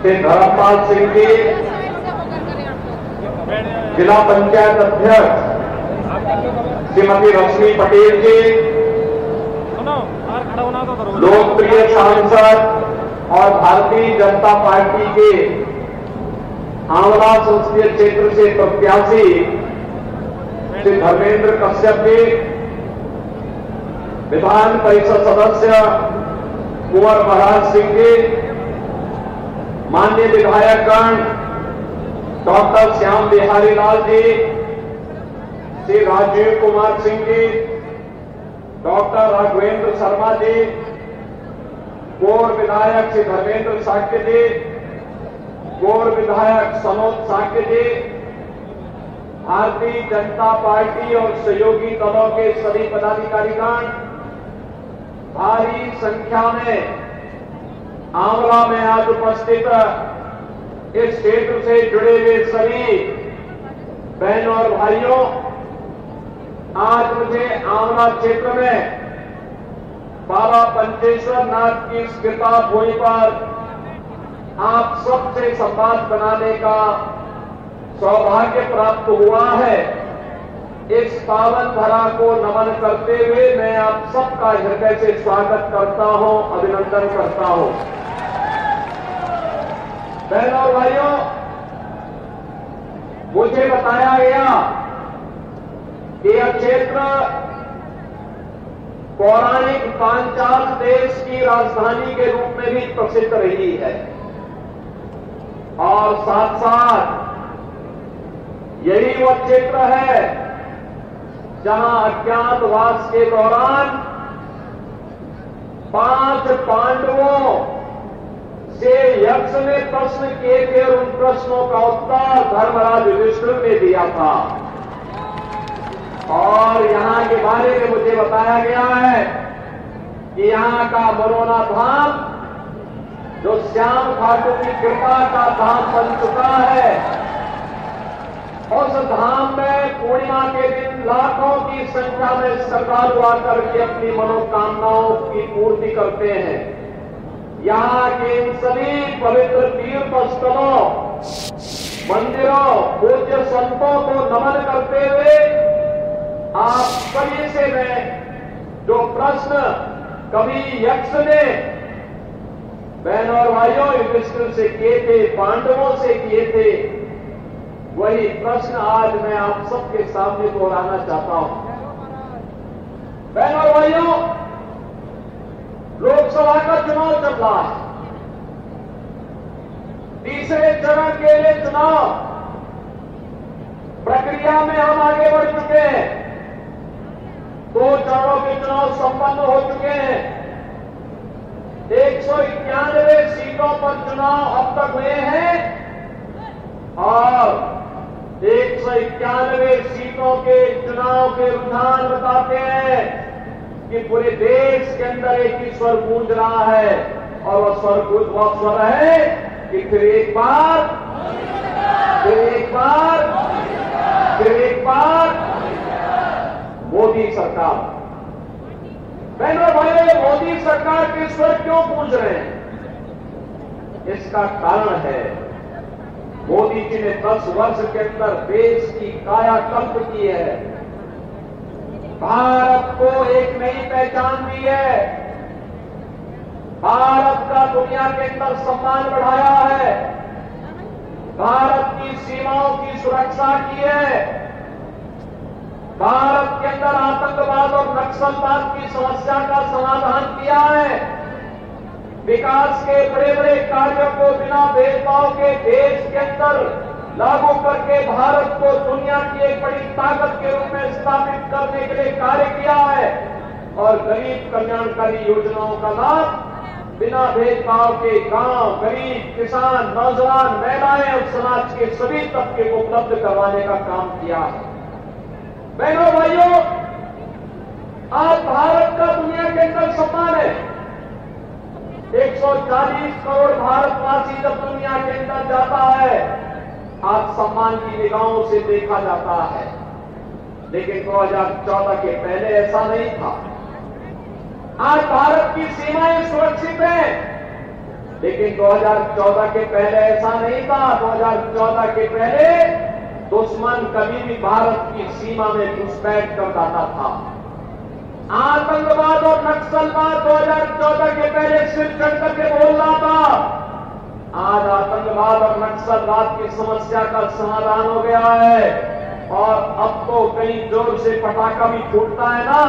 श्री धर्मपाल सिंह जी, जिला पंचायत अध्यक्ष श्रीमती रश्मि पटेल जी, लोकप्रिय सांसद और भारतीय जनता पार्टी के आंवला संसदीय क्षेत्र से प्रत्याशी श्री धर्मेंद्र कश्यप जी, विधान परिषद सदस्य कुंवर महाराज सिंह जी, माननीय विधायकगण डॉक्टर श्याम बिहारी लाल जी, श्री राजीव कुमार सिंह जी, डॉक्टर राघवेंद्र शर्मा जी, पूर्व विधायक श्री धर्मेंद्र साक्य जी, पूर्व विधायक सनोज साक्य जी, भारतीय जनता पार्टी और सहयोगी दलों के सभी पदाधिकारीगण, भारी संख्या में आंवला में आज उपस्थित इस क्षेत्र से जुड़े हुए सभी बहनों और भाइयों, आज मुझे आंवला क्षेत्र में बाबा पंचेश्वर नाथ की इस कृपा भूमि पर आप सबसे संवाद बनाने का सौभाग्य प्राप्त हुआ है। इस पावन धरा को नमन करते हुए मैं आप सबका हृदय से स्वागत करता हूं, अभिनंदन करता हूं। बहनों और भाइयों, मुझे बताया गया कि यह क्षेत्र पौराणिक पांचाल देश की राजधानी के रूप में भी प्रसिद्ध रही है और साथ साथ यही वह क्षेत्र है जहां अज्ञातवास के दौरान 5 पांडवों से यक्ष ने प्रश्न किए थे और उन प्रश्नों का उत्तर धर्मराज युधिष्ठिर ने दिया था। और यहां के बारे में मुझे बताया गया है कि यहां का मरोना धाम जो श्याम ठाकुर की कृपा का धाम बन चुका है, उस धाम में पूर्णिमा के दिन लाखों की संख्या में श्रद्धालु आकर के अपनी मनोकामनाओं की पूर्ति करते हैं। यहाँ के इन सभी पवित्र तीर्थ स्थलों, मंदिरों, पूज्य संतों को नमन करते हुए आप सभी से मैं जो प्रश्न कभी यक्ष ने बहनों और भाइयों युधिष्ठिर से किए थे, पांडवों से किए थे, वही प्रश्न आज मैं आप सबके सामने दोहराना चाहता हूं। बहनों और भाइयों, लोकसभा का चुनाव चल रहा है। तीसरे चरण के लिए चुनाव प्रक्रिया में हम आगे बढ़ चुके हैं। 2 चरणों के चुनाव संपन्न हो चुके हैं। 191 सीटों पर चुनाव अब तक हुए हैं और 191 सीटों के चुनाव के रुझान बताते हैं कि पूरे देश के अंदर एक ही स्वर गूंज रहा है और वह स्वर है कि फिर एक बार मोदी सरकार। बहनों भाइयों, मोदी सरकार के स्वर क्यों गूंज रहे हैं? इसका कारण है मोदी जी ने 10 वर्ष के अंदर देश की कायाकल्प की है, भारत को एक नई पहचान दी है, भारत का दुनिया के अंदर सम्मान बढ़ाया है, भारत की सीमाओं की सुरक्षा की है, भारत के अंदर आतंकवाद और नक्सलवाद की समस्या का समाधान किया है, विकास के बड़े बड़े कार्यों को बिना भेदभाव के देश के अंदर लागू करके भारत को दुनिया की एक बड़ी ताकत के रूप में स्थापित करने के लिए कार्य किया है और गरीब कल्याणकारी योजनाओं का लाभ बिना भेदभाव के गांव, गरीब, किसान, नौजवान, महिलाएं और समाज के सभी तबके को उपलब्ध करवाने का काम किया है। बहनों भाइयों, आज भारत का दुनिया के अंदर सम्मान है। 140 करोड़ भारतवासी जब दुनिया के अंदर जाता है, आज सम्मान की निगाहों से देखा जाता है, लेकिन 2014 के पहले ऐसा नहीं था। आज भारत की सीमाएं सुरक्षित हैं, लेकिन 2014 के पहले ऐसा नहीं था। 2014 के पहले दुश्मन कभी भी भारत की सीमा में घुसपैठ कर जाता था। आतंकवाद और नक्सलवाद 2014 के पहले सिर चढ़ करके बोल रहा था। आज आतंकवाद और नक्सलवाद की समस्या का समाधान हो गया है और अब तो कहीं जोर से पटाखा भी फूटता है ना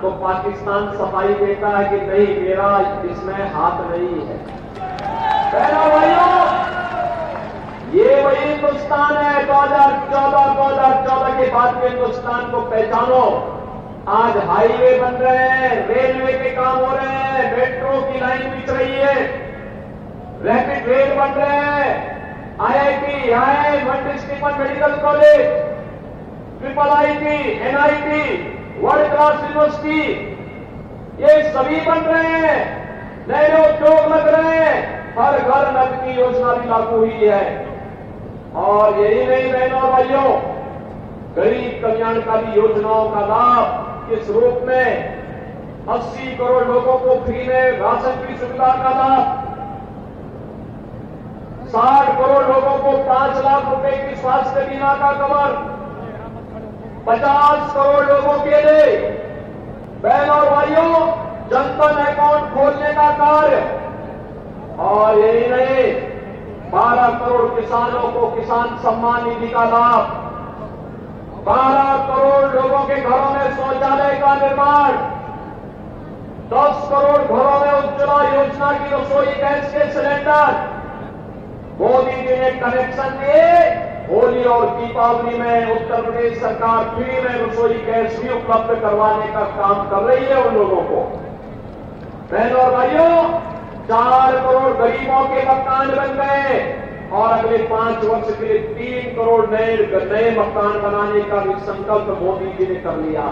तो पाकिस्तान सफाई देता है कि नहीं, मेरा इसमें हाथ नहीं है। बहनों भाइयों, ये वही हिंदुस्तान है 2014 के बाद के हिंदुस्तान को पहचानो। आज हाईवे बन रहे हैं, रेलवे के काम हो रहे हैं, मेट्रो की लाइन बिछ रही है, रैपिड रेल बन रहे हैं, IIT, IIM, multi medical college, IIT, NIT, world class university, ये सभी बन रहे हैं, नए नए उद्योग लग रहे हैं, हर घर नल की योजना भी लागू हुई है। और यही नहीं बहनों और भाइयों, गरीब कल्याणकारी योजनाओं का लाभ किस रूप में 80 करोड़ लोगों को फ्री में राशन की सुविधा का लाभ, 60 करोड़ लोगों को 5 लाख रुपए की स्वास्थ्य बीमा का कवर, 50 करोड़ लोगों के लिए बहनों और भाइयों जनधन अकाउंट खोलने का कार्य, और यही नहीं 12 करोड़ किसानों को किसान सम्मान निधि का लाभ, 12 करोड़ लोगों के घरों में शौचालय का निर्माण, 10 करोड़ घरों में उज्ज्वला योजना की रसोई गैस के सिलेंडर, मोदी जी ने कनेक्शन दिए। होली और दीपावली में उत्तर प्रदेश सरकार फ्री में रसोई गैस भी उपलब्ध करवाने का काम कर रही है उन लोगों को। बहनों और भाइयों, 4 करोड़ गरीबों के मकान बन गए और अगले 5 वर्ष के लिए 3 करोड़ नए मकान बनाने का भी संकल्प मोदी जी ने कर लिया।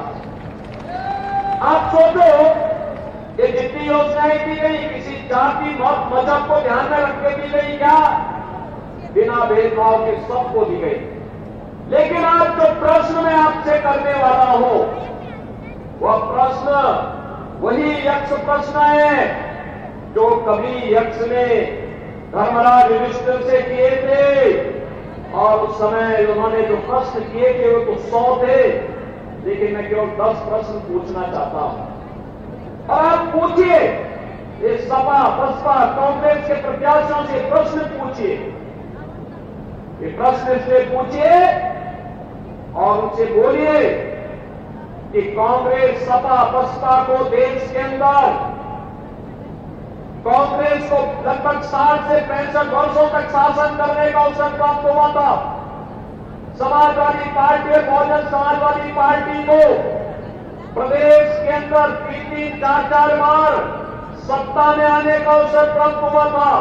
आप सोचो, ये जितनी योजनाएं दी गई किसी जाति मजहब को ध्यान में रख के दी गई क्या? बिना भेदभाव के सबको दी गई। लेकिन आज जो प्रश्न मैं आपसे करने वाला हूं वह प्रश्न वही यक्ष प्रश्न है जो कभी यक्ष ने धर्मराज युधिष्ठिर से किए थे और उस समय उन्होंने जो प्रश्न किए थे वो तो 100 थे, लेकिन मैं केवल 10 प्रश्न पूछना चाहता हूं। और आप पूछिए, ये सपा बसपा कांग्रेस के प्रत्याशियों से प्रश्न पूछिए, ये प्रश्न इसलिए पूछिए और उनसे बोलिए कि कांग्रेस सपा बसपा को देश के अंदर कांग्रेस को लगभग 60 से 65 वर्षों तक शासन करने का अवसर प्राप्त हुआ था। समाजवादी पार्टी, बहुजन समाजवादी पार्टी को प्रदेश के अंदर 3-3, 4-4 बार सत्ता में आने का अवसर प्राप्त हुआ था।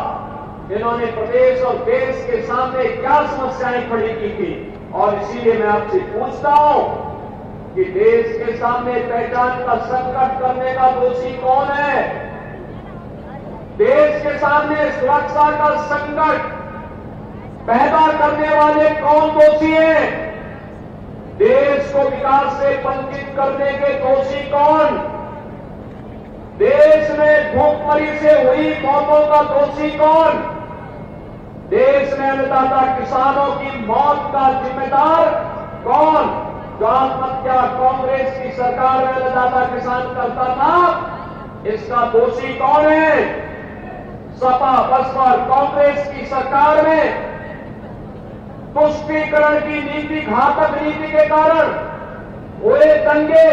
इन्होंने प्रदेश और देश के सामने क्या समस्याएं खड़ी की थी, और इसीलिए मैं आपसे पूछता हूं कि देश के सामने पहचान का संकट करने का दोषी कौन है? देश के सामने सुरक्षा का संकट पैदा करने वाले कौन दोषी हैं? देश को विकास से वंचित करने के दोषी कौन? देश में भूखमरी से हुई मौतों का दोषी कौन? देश में अन्नदाता किसानों की मौत का जिम्मेदार कौन? जो आत्महत्या कांग्रेस की सरकार में अन्नदाता किसान करता था, इसका दोषी कौन है? सपा बसपा कांग्रेस की सरकार में तुष्टीकरण की नीति, घातक नीति के कारण हुए दंगे,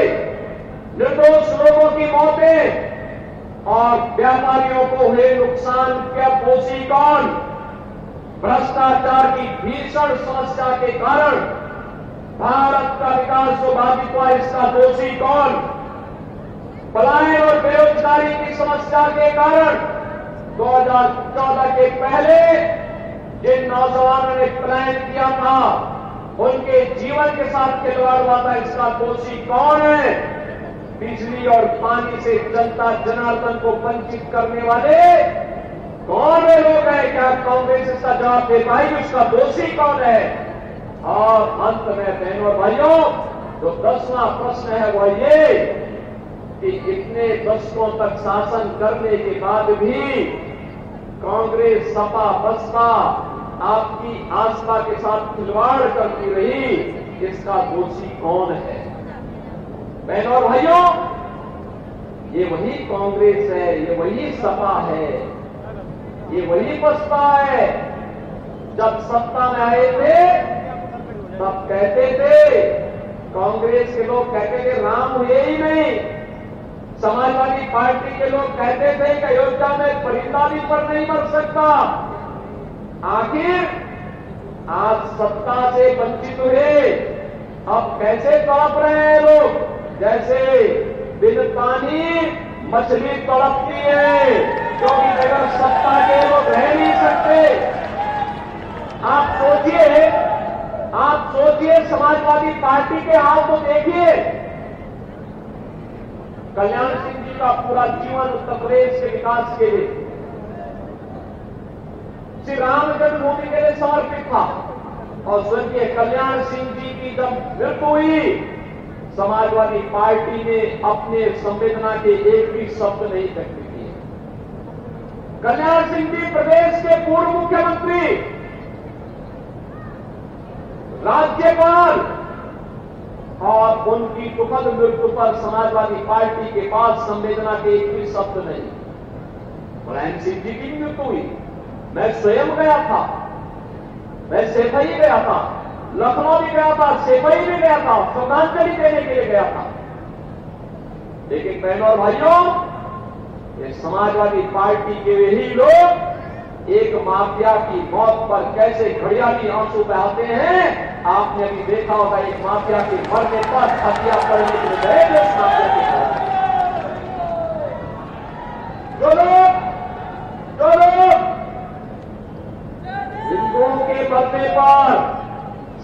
निर्दोष लोगों की मौतें और व्यापारियों को हुए नुकसान का दोषी कौन? भ्रष्टाचार की भीषण समस्या के कारण भारत का विकास को बाधित हुआ, इसका दोषी कौन? पलायन और बेरोजगारी की समस्या के कारण 2014 के पहले जिन नौजवानों ने पलायन किया था उनके जीवन के साथ खिलवाड़ हुआ था, इसका दोषी कौन है? बिजली और पानी से जनता जनार्दन को वंचित करने वाले कौन वे लोग हैं? क्या कांग्रेस इसका जवाब दे पाएगी? उसका दोषी कौन है? और अंत में बहनों और भाइयों, जो 10वां प्रश्न है वह ये कि इतने दशकों तक शासन करने के बाद भी कांग्रेस, सपा, बसपा आपकी आस्था के साथ खिलवाड़ करती रही, इसका दोषी कौन है? बहनों और भाइयों, ये वही कांग्रेस है, ये वही सपा है, ये वही बसपा है। जब सत्ता में आए थे तब कहते थे, कांग्रेस के लोग कहते थे राम हुए ही नहीं, समाजवादी पार्टी के लोग कहते थे कि अयोध्या में परिंदा भी पर नहीं मर सकता। आखिर आज सत्ता से वंचित हुए, अब कैसे तड़प रहे हैं लोग? जैसे बिन पानी मछली तड़पती है, क्योंकि बगैर सत्ता के लोग रह नहीं सकते। आप सोचिए समाजवादी पार्टी के हाल को देखिए। कल्याण सिंह जी का पूरा जीवन उत्तर प्रदेश के विकास के लिए, श्री राम जन्मभूमि के लिए समर्पित था। और स्वर्गीय कल्याण सिंह जी की जब मृत्यु हुई, समाजवादी पार्टी ने अपने संवेदना के एक भी शब्द नहीं व्यक्त किए। कल्याण सिंह जी प्रदेश के पूर्व मुख्यमंत्री, राज्यपाल, और उनकी दुखद मृत्यु पर समाजवादी पार्टी के पास संवेदना के एक भी शब्द नहीं। मुलायम सिंह जी की मृत्यु हुई, मैं स्वयं गया था, मैं सेफई गया था, लखनऊ भी गया था, सेफई भी गया था, श्रद्धांजलि देने के लिए गया था। लेकिन बहनों और भाइयों, ये समाजवादी पार्टी के वही लोग एक माफिया की मौत पर कैसे घड़ियाली आंसू बहाते हैं। आपने अभी देखा होगा, एक माफिया के मरने पर हत्या करने के लिए गए इस माफिया के साथ। जो लोग हिंदुओं के मरने पर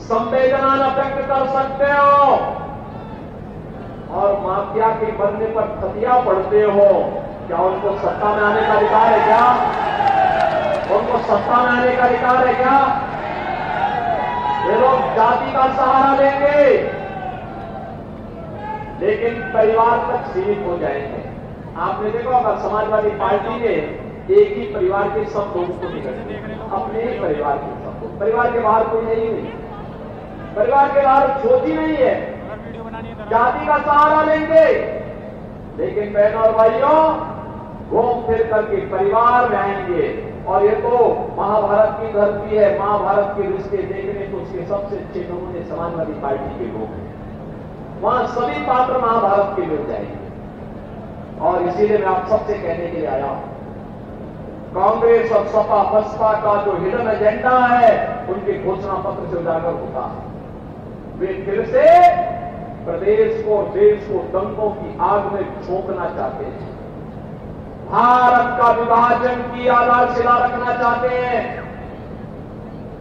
संवेदना न व्यक्त कर सकते हो और माफिया के मरने पर खतिया पढ़ते हो, क्या उनको सत्ता में आने का अधिकार है? क्या उनको सत्ता में आने का अधिकार है? क्या ये लोग जाति का सहारा लेंगे, लेकिन परिवार तक सीमित हो जाएंगे। आपने देखा होगा, समाजवादी पार्टी ने एक ही परिवार के सब लोगों को निकलते, अपने ही परिवार के सब लोग, परिवार के बाहर कोई नहीं, परिवार के बाहर सोच ही नहीं है, जाति का सहारा लेंगे। लेकिन बहनों और भाइयों, घूम फिर करके परिवार में आएंगे। और ये तो महाभारत की धरती है, महाभारत के रिश्ते देखने तो उसके सबसे अच्छे नमूने समाजवादी पार्टी के लोग हैं। वहां सभी पात्र महाभारत के मिल जाएंगे। और इसीलिए मैं आप सबसे कहने के लिए आया हूं, कांग्रेस और सपा बसपा का जो हिडन एजेंडा है, उनके घोषणा पत्र से उजागर होता है। वे फिर से प्रदेश को, देश को दंगों की आग में झोंकना चाहते हैं, भारत का विभाजन की आधारशिला रखना चाहते हैं।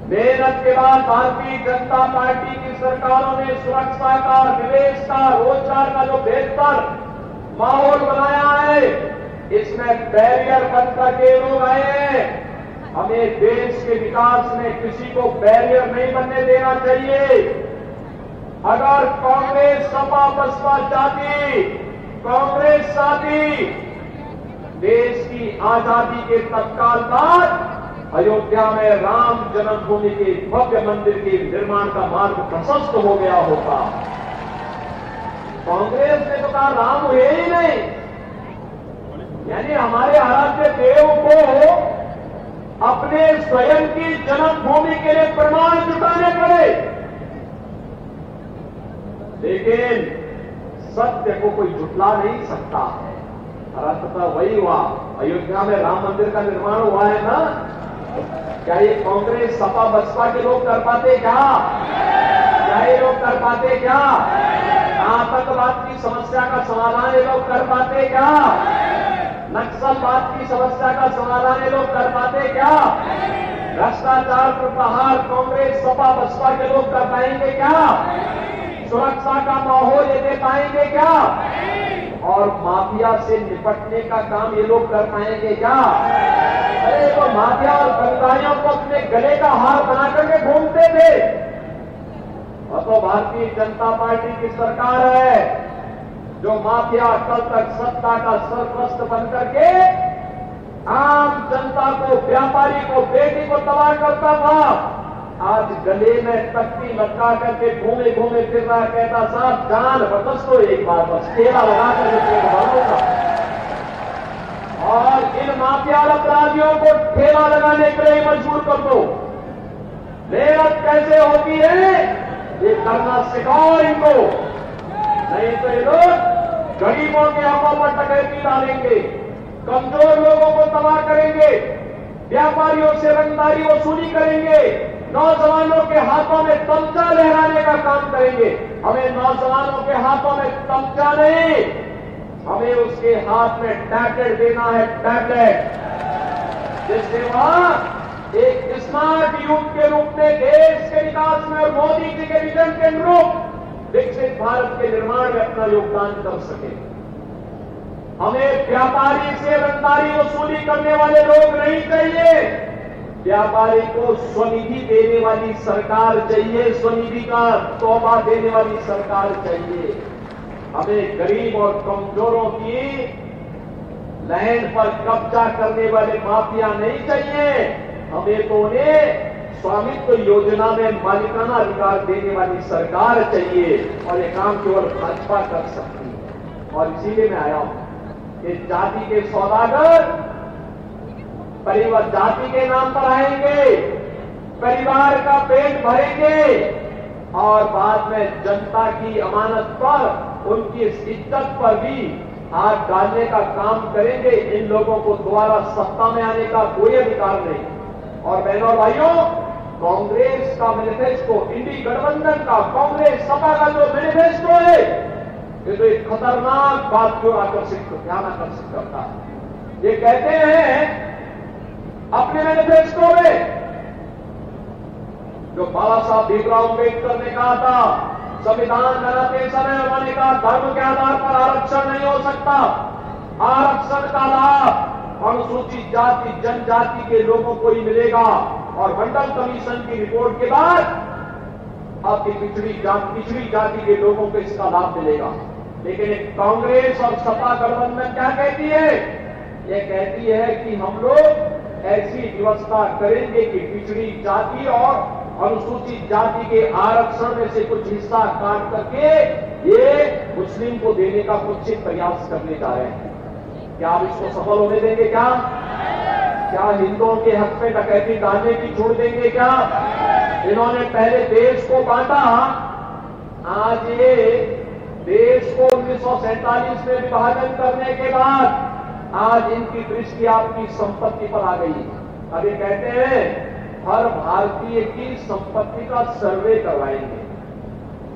मेहनत के बाद भारतीय जनता पार्टी की सरकारों ने सुरक्षा का, निवेश का, रोजगार का जो बेहतर माहौल बनाया है, इसमें बैरियर बनकर के लोग आए हैं। हमें देश के विकास में किसी को बैरियर नहीं बनने देना चाहिए। अगर कांग्रेस, सपा, बसपा चाहती, कांग्रेस चाहती देश की आजादी के तत्काल बाद अयोध्या में राम जन्मभूमि के भव्य मंदिर के निर्माण का मार्ग प्रशस्त हो गया होता। कांग्रेस ने तो कहा राम हुए ही नहीं, यानी हमारे आराध्य देव को अपने स्वयं की जन्मभूमि के लिए प्रमाण जुटाने पड़े। लेकिन सत्य को कोई झुटला नहीं सकता है। राष्ट्रपति वही हुआ, अयोध्या में राम मंदिर का निर्माण हुआ है ना। क्या ये कांग्रेस, सपा, बसपा के लोग कर पाते? क्या ये लोग कर पाते? क्या आतंकवाद की समस्या का समाधान ये लोग कर पाते? क्या नक्सलवाद की समस्या का समाधान ये लोग कर पाते? क्या भ्रष्टाचार पर प्रहार कांग्रेस, सपा, बसपा के लोग कर पाएंगे? क्या सुरक्षा का माहौल ये दे पाएंगे? क्या और माफिया से निपटने का काम ये लोग कर पाएंगे? क्या अरे तो माफिया और दंगाइयों को अपने गले का हार बना करके घूमते थे। और तो भारतीय जनता पार्टी की सरकार है जो माफिया कल तक सत्ता का सरपरस्त बन करके आम जनता को, व्यापारी को, बेटी को तबाह करता था, आज गले में तख्ती लटका करके घूमे घूमे फिर रहा, कहता साहब जान बकस तो एक बार बस ठेला लगा करके पेट भर दूंगा। और इन माफिया अपराधियों को ठेला लगाने के लिए मजबूर कर दो। मेहनत कैसे होती है ये करना सिखाओ इनको, नहीं तो ये लोग गरीबों के आंखों पर टकैती डालेंगे, कमजोर लोगों को तबाह करेंगे, व्यापारियों से रंगदारी वसूली करेंगे, नौजवानों के हाथों में तमचा लहराने का काम करेंगे। हमें नौजवानों के हाथों में तमचा नहीं, हमें उसके हाथ में टैबलेट देना है, टैबलेट, जिससे वह एक स्मार्ट यूथ के रूप में देश के विकास में और मोदी जी के विजन के अनुरूप विकसित भारत के निर्माण में अपना योगदान कर सके। हमें व्यापारी से रंगदारी वसूली करने वाले लोग नहीं चाहिए, व्यापारी को स्वनिधि देने वाली सरकार चाहिए, स्वनिधि का तोहफा देने वाली सरकार चाहिए। हमें गरीब और कमजोरों की लैंड पर कब्जा करने वाले माफिया नहीं चाहिए, हमें तो उन्हें स्वामित्व योजना में मालिकाना अधिकार देने वाली सरकार चाहिए, और ये काम केवल भाजपा कर सकती है। और इसीलिए मैं आया हूं कि जाति के सौदागर परिवार जाति के नाम पर आएंगे, परिवार का पेट भरेंगे और बाद में जनता की अमानत पर, उनकी इज्जत पर भी हाथ डालने का काम करेंगे। इन लोगों को दोबारा सत्ता में आने का कोई अधिकार नहीं। और बहनों और भाइयों, कांग्रेस का मैनिफेस्टो, इंडी गठबंधन का, कांग्रेस सपा का जो मैनिफेस्टो है, ये तो एक खतरनाक बात को ध्यान आकर्षित करता है। ये कहते हैं अपने मैनिफेस्टो में, जो बाबा साहब भीमराव अम्बेडकर ने कहा था, संविधान बनाते समय उन्होंने कहा धर्म के आधार पर आरक्षण नहीं हो सकता, आरक्षण का लाभ अनुसूचित जाति जनजाति के लोगों को ही मिलेगा। और मंडल कमीशन की रिपोर्ट के बाद अब पिछड़ी जाति के लोगों को इसका लाभ मिलेगा। लेकिन कांग्रेस और सपा गठबंधन क्या कहती है? ये कहती है कि हम लोग ऐसी व्यवस्था करेंगे कि पिछड़ी जाति और अनुसूचित जाति के आरक्षण में से कुछ हिस्सा काट करके ये मुस्लिम को देने का कुछ प्रयास करने जा रहे हैं। क्या आप इसको सफल होने देंगे? क्या हिंदुओं के हक में डकैती डालने की छोड़ देंगे? क्या इन्होंने पहले देश को बांटा, आज ये देश को 1947 में विभाजन करने के बाद आज इनकी दृष्टि आपकी संपत्ति पर आ गई। अब ये कहते हैं हर भारतीय की संपत्ति का सर्वे करवाएंगे,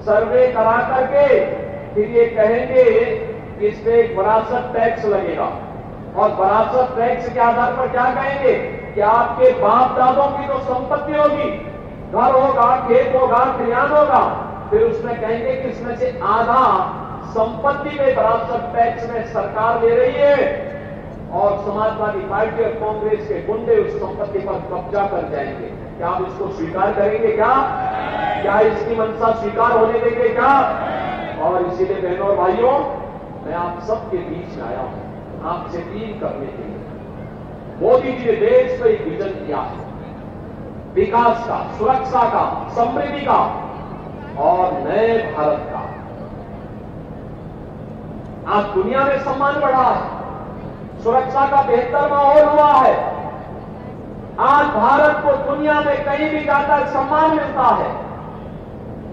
सर्वे करा करके फिर ये कहेंगे कि इसमें एक विरासत टैक्स लगेगा, और विरासत टैक्स के आधार पर क्या कहेंगे कि आपके बाप दादों की जो संपत्ति होगी, घर होगा, खेत होगा, खलिहान होगा, फिर उसमें कहेंगे कि इसमें से आधा संपत्ति में विरासत टैक्स में सरकार ले रही है, और समाजवादी पार्टी और कांग्रेस के गुंडे उस संपत्ति पर कब्जा कर जाएंगे। क्या आप इसको स्वीकार करेंगे? क्या इसकी मंशा स्वीकार होने देंगे? क्या? और इसीलिए बहनों और भाइयों, मैं आप सबके बीच में आया हूं आपसे अपील करने के लिए। मोदी जी ने देश को एक विजन दिया है, विकास का, सुरक्षा का, समृद्धि का और नए भारत का। आज दुनिया में सम्मान बढ़ा है, सुरक्षा का बेहतर माहौल हुआ है, आज भारत को दुनिया में कहीं भी जाकर सम्मान मिलता है।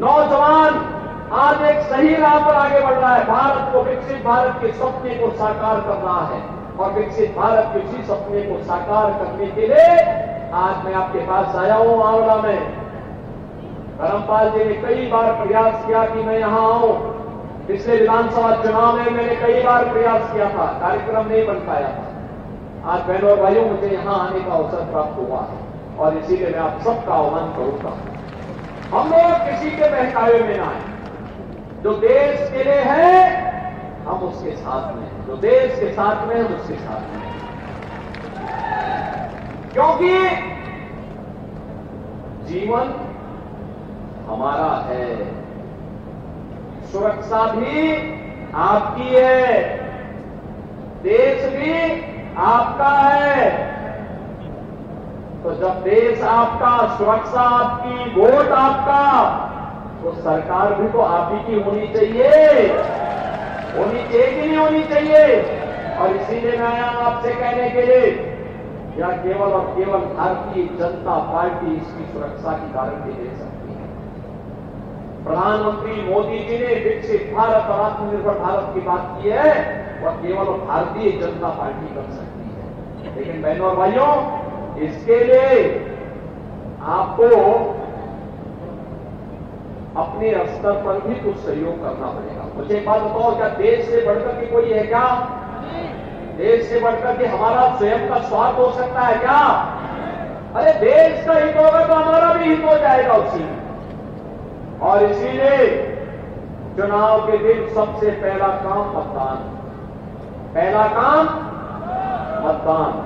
नौजवान आज एक सही राह पर आगे बढ़ रहा है, भारत को, विकसित भारत के सपने को साकार कर रहा है, और विकसित भारत के इसी सपने को साकार करने के लिए आज मैं आपके पास आया हूं आंवला में। धर्मपाल जी ने कई बार प्रयास किया कि मैं यहां आऊं, पिछले विधानसभा चुनाव में मैंने कई बार प्रयास किया था, कार्यक्रम नहीं बन पाया था। आज बहनों और भाइयों, मुझे यहां आने का अवसर प्राप्त हुआ है, और इसीलिए मैं आप सबका आह्वान करूंगा, हम लोग किसी के बहकावे में ना आए। जो देश के लिए है हम उसके साथ में, जो देश के साथ में हम उसके साथ में, क्योंकि जीवन हमारा है, सुरक्षा भी आपकी है, देश भी आपका है। तो जब देश आपका, सुरक्षा आपकी, वोट आपका, तो सरकार भी तो आप ही की होनी चाहिए। होनी चाहिए कि नहीं होनी चाहिए? और इसीलिए मैं आया आपसे कहने के लिए, या केवल और केवल भारतीय जनता पार्टी इसकी सुरक्षा की गारंटी दे सकती है। प्रधानमंत्री मोदी जी ने विकसित भारत और आत्मनिर्भर भारत की बात की है, वह केवल भारतीय जनता पार्टी कर सकती है। लेकिन बहनों और भाइयों, इसके लिए आपको अपने स्तर पर भी कुछ सहयोग करना पड़ेगा। मुझे एक बात बताओ, क्या देश से बढ़कर के कोई है क्या? देश से बढ़कर के हमारा स्वयं का स्वार्थ हो सकता है क्या? अरे देश का हित होगा तो हमारा भी हित हो जाएगा उसी में। और इसीलिए चुनाव के दिन सबसे पहला काम मतदान, पहला काम मतदान,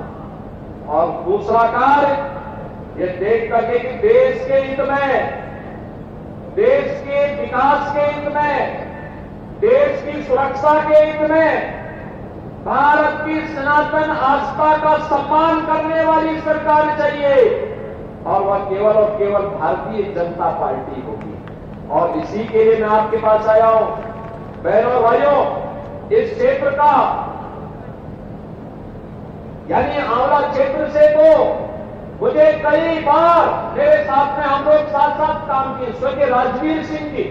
और दूसरा कार्य ये देख करके कि देश के हित में, देश के विकास के हित में, देश की सुरक्षा के हित में, भारत की सनातन आस्था का सम्मान करने वाली सरकार चाहिए, और वह केवल और केवल भारतीय जनता पार्टी होगी। और इसी के लिए मैं आपके पास आया हूं। बहनों और भाइयों, इस क्षेत्र का यानी आंवला क्षेत्र से तो मुझे कई बार मेरे साथ में हम लोग साथ साथ काम किए। स्वर्गीय राजवीर सिंह जी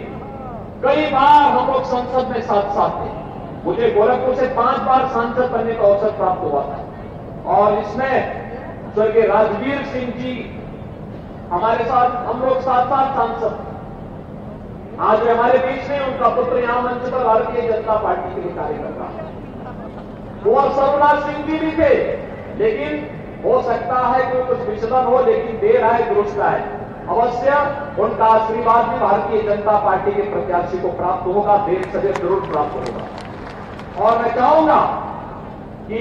कई बार हम लोग संसद में साथ साथ थे। मुझे गोरखपुर से 5 बार सांसद बनने का अवसर प्राप्त हुआ था, और इसमें स्वर्गीय राजवीर सिंह जी हमारे साथ, हम लोग साथ साथ सांसद। आज हमारे बीच में उनका पुत्र यहां मंच पर भारतीय जनता पार्टी के लिए कार्य कर रहा है। वो सर्वराज सिंह जी भी थे, लेकिन हो सकता है कि कुछ विचलन हो, लेकिन देर आए दुरुस्त आए। अवश्य उनका आशीर्वाद भी भारतीय जनता पार्टी के प्रत्याशी को प्राप्त होगा, देर से देर जरूर प्राप्त होगा। और मैं चाहूंगा कि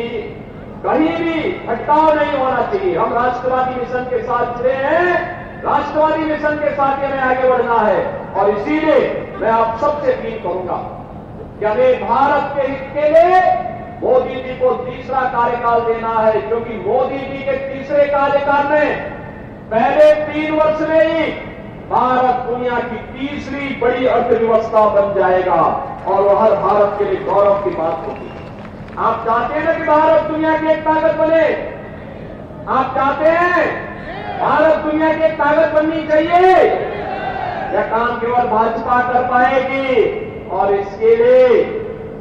कहीं भी भटकाव नहीं होना चाहिए। हम राष्ट्रवादी मिशन के साथ जुड़े हैं, राष्ट्रवादी मिशन के साथ हमें आगे बढ़ना है। और इसीलिए मैं आप सबसे अपील करूंगा कि हमें भारत के हित के लिए मोदी जी को तीसरा कार्यकाल देना है, क्योंकि मोदी जी के तीसरे कार्यकाल में पहले 3 वर्ष में ही भारत दुनिया की तीसरी बड़ी अर्थव्यवस्था बन जाएगा, और वह हर भारत के लिए गौरव की बात होगी। आप चाहते हैं ना कि भारत दुनिया की एक ताकत बने? आप चाहते हैं भारत दुनिया की एक ताकत बननी चाहिए? यह काम केवल भाजपा कर पाएगी, और इसके लिए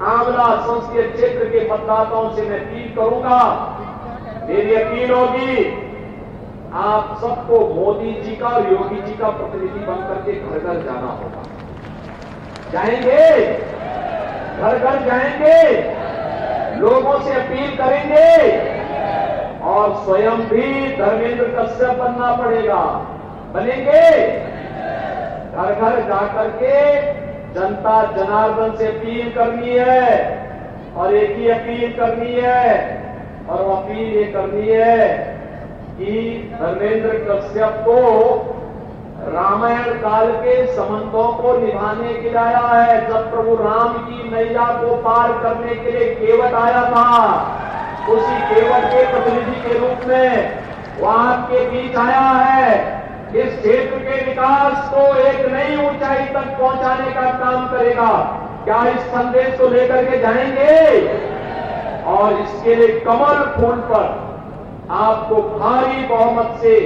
आंवला संसदीय क्षेत्र के मतदाताओं से मैं अपील करूंगा, मेरी अपील होगी, आप सबको मोदी जी का और योगी जी का प्रतिनिधि बनकर के घर घर जाना होगा। जाएंगे, घर घर जाएंगे, लोगों से अपील करेंगे, और स्वयं भी धर्मेंद्र कश्यप बनना पड़ेगा। बनेंगे, घर घर जाकर के जनता जनार्दन से अपील करनी है, और एक ही अपील करनी है, और वो अपील ये करनी है कि धर्मेंद्र कश्यप को रामायण काल के संबंधों को निभाने के लिए आया है। जब प्रभु राम की नैया को पार करने के लिए केवट आया था, उसी केवट के प्रतिनिधि के रूप में वो आपके बीच आया है। इस क्षेत्र के विकास को एक नई ऊंचाई तक पहुंचाने का काम करेगा। क्या इस संदेश को लेकर के जाएंगे? और इसके लिए कमल फूल पर आपको भारी बहुमत से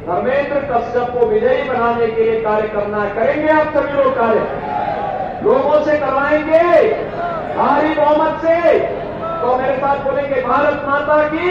धर्मेंद्र कश्यप को विजयी बनाने के लिए कार्य करना है। करेंगे आप सभी लोग कार्य? लोगों से करवाएंगे भारी बहुमत से? तो मेरे साथ बोलेंगे भारत माता की